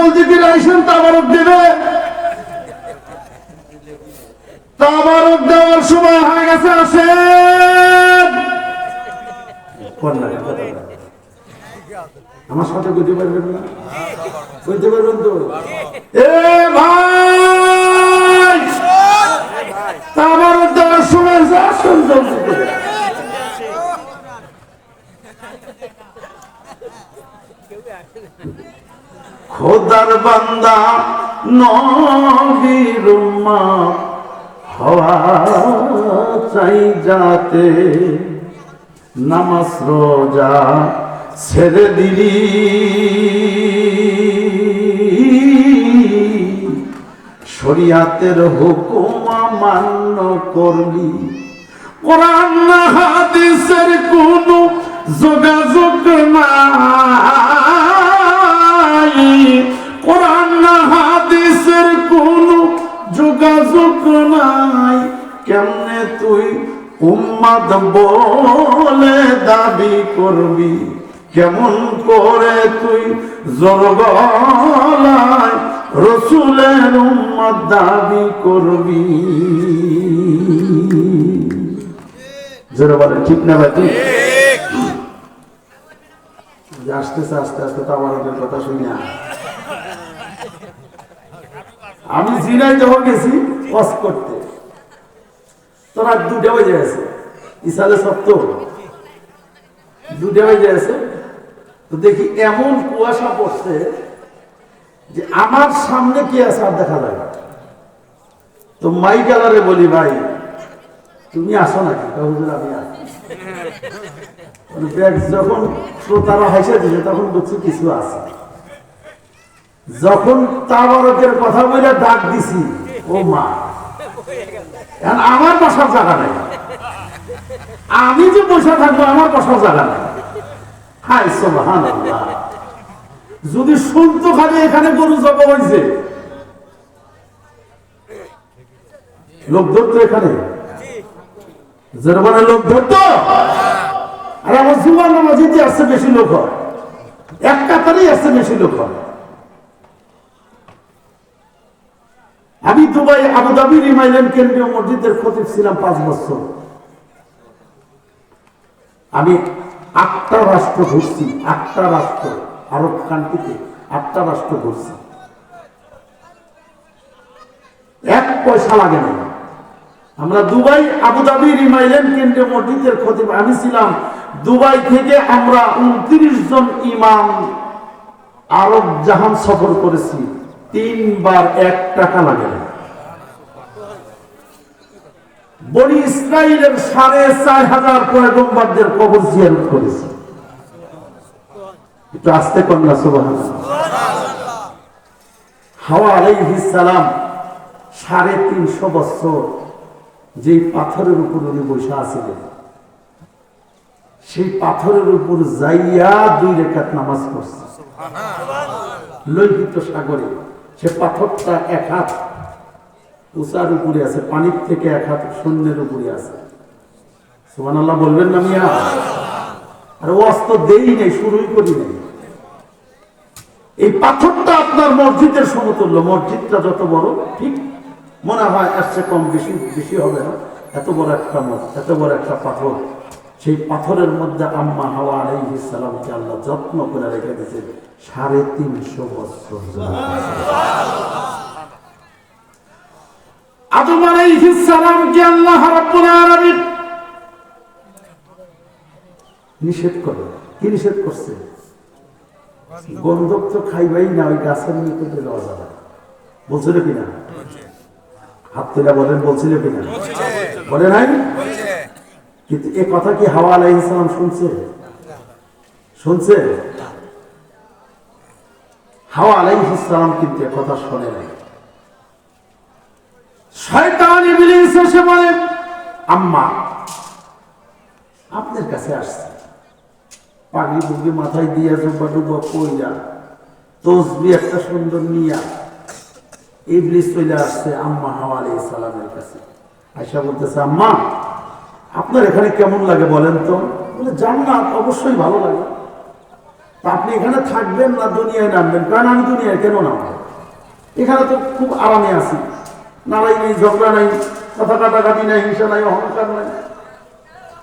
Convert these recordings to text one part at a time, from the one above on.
জলদি ফিরে আইসেন, তাবারক দিবে। তাবারক দেওয়ার সময় হয়ে গেছে, আসেন। আমার সাথে বুঝতে পারবেন না? বুঝতে পারবেন তো? এ ভাই, তাবারক দেওয়ার সময় আসেন জলদি করে। খোদার বান্দা নবীর উম্মত হওয়া চাই যাতে, নামাজ রোজা ছেড়ে দিলি, শরিয়াতের হুকুম মান্য করলি, কোরআন হাদিসের কোনো যোগাযোগ নাই, কোরআন হাদিসের কোনো যোগাযোগ নাই, কেমনে তুই উম্মত বলে দাবি করবি, কেমন করে তুই জোর গলায় রসুলের উম্মত দাবি করবি? জোরে বলে ঠিক না ভাই? ঠিক। আসতেছে আস্তে আস্তে তাবারকের কথা শুনি। আমি জিনাই যখন গেছি ওয়াজ করতে, তো রাত 2টা বেজে গেছে, ইসালে সত্য 2টা বেজে গেছে। তো দেখি এমন কুয়াশা পড়ছে যে আমার সামনে কি আছে আর দেখা যায় না। তো মাইকালারে বলি, ভাই তুমি আসো নাকি? হুজুর আমি আসি। যখন শ্রোতারা হাসে দিছে তখন বুঝছি কিছু আছে। যখন তাবারকের কথা বলে ডাক দিছি, ও মা, আমার বসার জায়গা নেই, আমি যে বসে থাকবো আমার বসার জায়গা নেই। হায় সুবহানাল্লাহ, যদি শুনতো খালি এখানে গরু জবা হয়েছে, লোক ধরতো এখানে, মানে লোক ধরতো। আর আমার জুমার নামাজিতে আসছে বেশি লোক হয়, এক কাতারেই আসছে বেশি লোক হয়। আমি দুবাই আবুধাবি রিমাইল্যান্ড কেন্দ্রীয় মসজিদের খতিব ছিলাম 5 বছর। আমি 8টা রাষ্ট্র ঘুরছি, 8টা রাষ্ট্র, আরব কান্ট্রিতে 8টা রাষ্ট্র ঘুরছি, 1 পয়সা লাগে না। আমরা দুবাই আবুধাবি রিমাইল্যান্ড কেন্দ্রীয় মসজিদের খতিব, আমি ছিলাম। দুবাই থেকে আমরা 29 জন ইমাম আরব জাহান সফর করেছি, 3 বার 1 টাকা লাগে না। বনি ইসরাইলের 4,500 পয়গম্বরদের কবর জিয়ারত করেছি। একটু আস্তে কন্যা সুবহানাল্লাহ। হাওয়া আলাইহিস সালাম 350 বছর যে পাথরের উপর উনি বসে আছিলেন, সেই পাথরের উপর যাইয়া 2 রাকাত নামাজ পড়ছে লোহিত সাগরে। সে পাথরটা 1 হাত উঁচার উপরে আছে, পানির থেকে 1 হাত শূন্যের উপরে আছে। সুবহানাল্লাহ বলবেন না মিয়া? আর ওয়াজ তো দেই নাই, শুরুই করি নাই। এই পাথরটা আপনার মসজিদের সমতুল্য। মসজিদটা যত বড়, ঠিক মনে হয় আসছে কম বেশি বেশি হবে না, এত বড় একটা এত বড় একটা পাথর। সেই পাথরের মধ্যে আম্মা হাওয়া আলাইহিস সালামকে আল্লাহ যত্ন করে রেখে দিয়েছে 350 বছর। আদম আলাইহিস সালামকে আল্লাহ রাব্বুল আলামিন নিষেধ করে। কি নিষেধ করছে? গন্ধক তো খাইবাই না, ওই গাছের নিকটে যাওয়া যাবে। বলছিল কিনা? হাত তুলে বলেন, বলছিল কিনা? বলে নাই? কিন্তু এ কথা কি হাওয়া আলাইহিস সালাম শুনছে? শুনছে? হাওয়া আলাইহিস সালাম কিন্তু এ কথা শুনে নাই। শয়তান ইবলিস এসে বলে, আম্মা আপনার কাছে আসছে, পানি বুকে মাথায় দিয়ে জুব্বা ডুব্বা পইলা তসবি একটা সুন্দর নিয়া ইবলিস চলে আসছে আম্মা হাওয়া আলাইহিস সালামের কাছে। আয়েশা বলতেছে, আম্মা আপনার এখানে কেমন লাগে বলেন তো? বলে, জান্নাত অবশ্যই ভালো লাগে। তা আপনি এখানে থাকবেন না দুনিয়ায় নামবেন? কারণ আমি দুনিয়ায় কেন নামবো? এখানে তো খুব আরামে আছি, লড়াই নেই, ঝগড়া নাই, কথা কাটাকাটি নাই, হিংসা নাই, অহংকার নাই,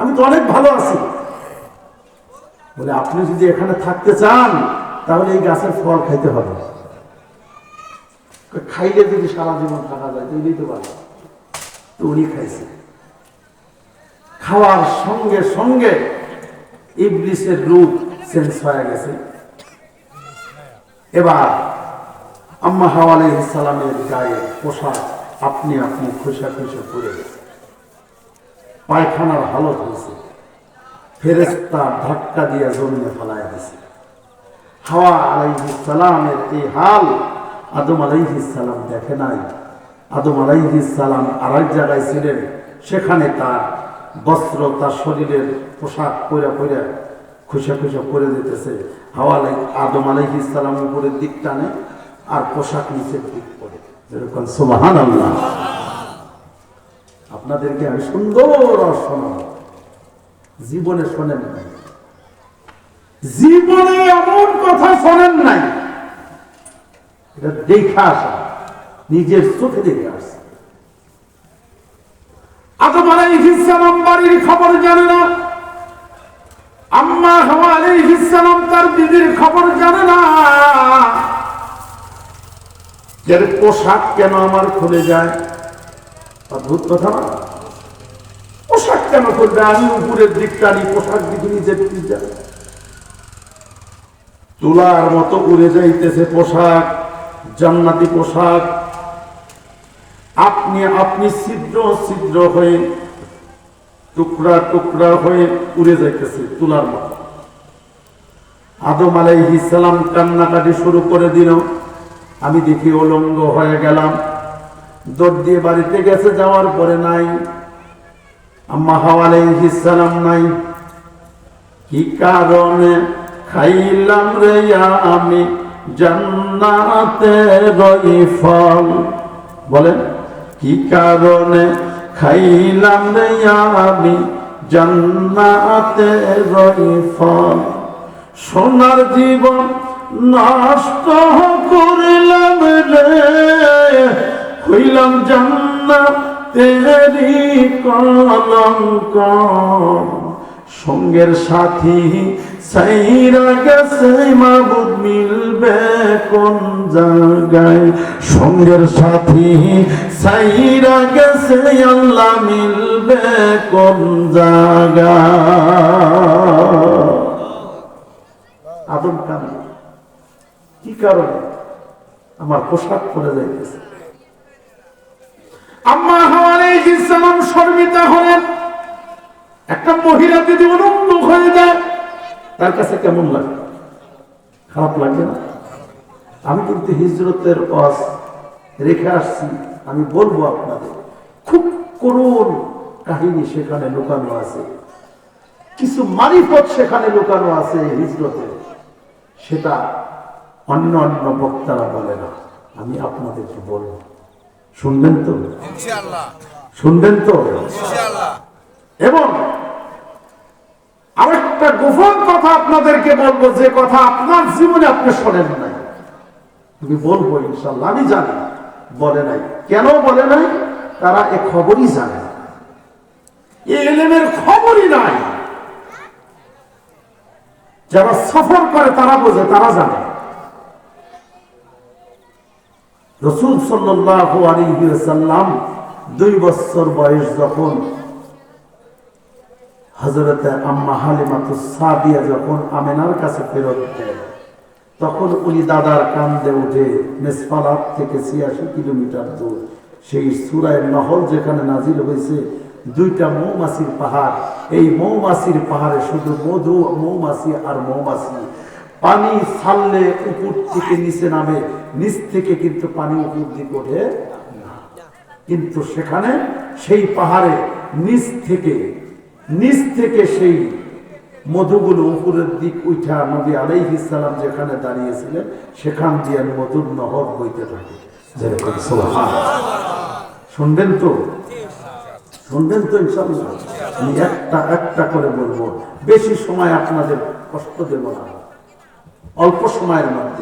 আমি তো অনেক ভালো আছি। বলে আপনি যদি এখানে থাকতে চান তাহলে এই গাছের ফল খাইতে হবে। খাইলে যদি সারা জীবন থাকা যায় তো দিতে পারে। তো উনি খাইছে, খাওয়ার সঙ্গে সঙ্গে ইবলিসের রূপ চেঞ্জ হয়ে গেছে। এবার আম্মা হাওয়া আলাইহিস সালামের গায়ে পোশাক আপনি আপনি খোসা খোসা পড়ে গেছে, পায়খানার হালত হয়েছে, ফেরেশতা ধাক্কা দিয়ে জমিনে ফেলায় দিয়েছে। হাওয়া আলাইহিস সালামের এই হাল আদম আলাইহিস সালাম দেখে নাই। আদম আলাইহিস সালাম আরেক জায়গায় ছিলেন, সেখানে তার বস্ত্র, তার শরীরের পোশাক পরে পরে খুশা খুশা করে দিতেছে। হাওয়া আদম আলাইহিস সালাম উপরের দিক টানে আর পোশাক নিচের দিক পড়ে, যেরকম সুবহানাল্লাহ। আপনাদেরকে আমি সুন্দর শোনাব, জীবনে শোনেন নাই, জীবনে এমন কথা শোনেন নাই, এটা দেখে আসা, নিজের চোখে দেখে আসা। আদম আলাইহিস সালাম বাড়ির খবর জানে না, আম্মা হাওয়া আলাইহিস সালাম তার বিবির খবর জানে না। এর পোশাক কেন আমার খুলে যায়? অদ্ভুত কথা না? পোশাক কেন খুলবে? আমি উপরের দিক টানি, পোশাক দিকে নিজের দিক যায়, তুলার মতো উড়ে যাইতেছে পোশাক, জান্নাতি পোশাক। আপনি আপনি ছিদ্র ছিদ্র হয়ে, টুকরা টুকরা হয়ে উড়ে যাইতেছে তুলার মতো। আদম আলাইহিস সালাম কান্নাকাটি শুরু করে দিল। আমি দেখি উলঙ্গ হয়ে গেলাম, দৌড় দিয়ে বাড়িতে গেছে, যাওয়ার পরে নাই, আম্মা হাওয়া আলাইহিস সালাম নাই। কি কারণে খাইলাম রে আমি জান্নাতের ফল? বলেন, কি কারণে খাইলাম রে আমি জান্নাতের ফল? সোনার জীবন নষ্ট করিলাম রে, হইলাম জান্নাতেরি কলঙ্ক। সঙ্গের সাথী সাইরা গেছে, মাবুদ মিলবে কোন জায়গায়? সঙ্গের সাথী সাইরা গেছে, আল্লাহ মিলবে কোন জায়গায়? আদম কান্দে, কি কারণে? আমার পোশাক পরে যাইতেছে। আম্মা হাওয়া আলাইহিস সালাম শর্মিতা হলেন। একটা মহিলা যদি উলঙ্গ হয়ে যায় তার কাছে কেমন লাগে? খারাপ লাগে না? আমি কিন্তু হিজরতের ওয়াজ রেখে আসছি, আমি বলবো আপনাদের, খুব করুণ কাহিনী সেখানে লুকানো আছে, কিছু মারিফত সেখানে লুকানো আছে হিজরতে, সেটা অন্য অন্য বক্তারা বলে না, আমি আপনাদেরকে বলবো। শুনবেন তো ইনশাআল্লাহ? শুনবেন তো ইনশাআল্লাহ? এবং আরেকটা গোপন কথা আপনাদেরকে বলবো, যে কথা আপনার জীবনে আপনি শোনেন নাই, আমি বলবো ইনশাআল্লাহ। আমি জানি বলে নাই, কেন বলে নাই? তারা এ খবরই জানে না, এই ইলমের খবরই নাই। যারা সফর করে তারা বোঝে, তারা জানে। রাসূল সাল্লাল্লাহু আলাইহি ওয়াসাল্লাম 2 বছর বয়স যখন, হযরতে আম্মা হালিমাতুস সাদিয়া যখন আমেনার কাছে ফেরত দেয়, তখন উনি দাদার কান্দে উঠে মেসফালাত থেকে 86 কিলোমিটার দূর, সেই সূরা নহল যেখানে নাজিল হয়েছে, 2টা মৌমাছির পাহাড়, এই মৌমাছির পাহাড়ে শুধু মধু, মৌমাছি আর মৌমাছি। পানি ছাড়লে উপর থেকে নিচে নামে, নিচ থেকে কিন্তু পানি উপর দিকে ওঠে না। কিন্তু সেখানে সেই পাহাড়ে নিচ থেকে সেই মধুগুলো উপরের দিক উঠা নবী আলাইহিস সালাম যেখানে দাঁড়িয়েছিলেন, সেখান দিয়ে মধুর নহর বইতে থাকে। শুনবেন তো? শুনবেন তো ইনশাআল্লাহ? আমি একটা একটা করে বলবো, বেশি সময় আপনাদের কষ্ট দেব না। অল্প সময়ের মধ্যে।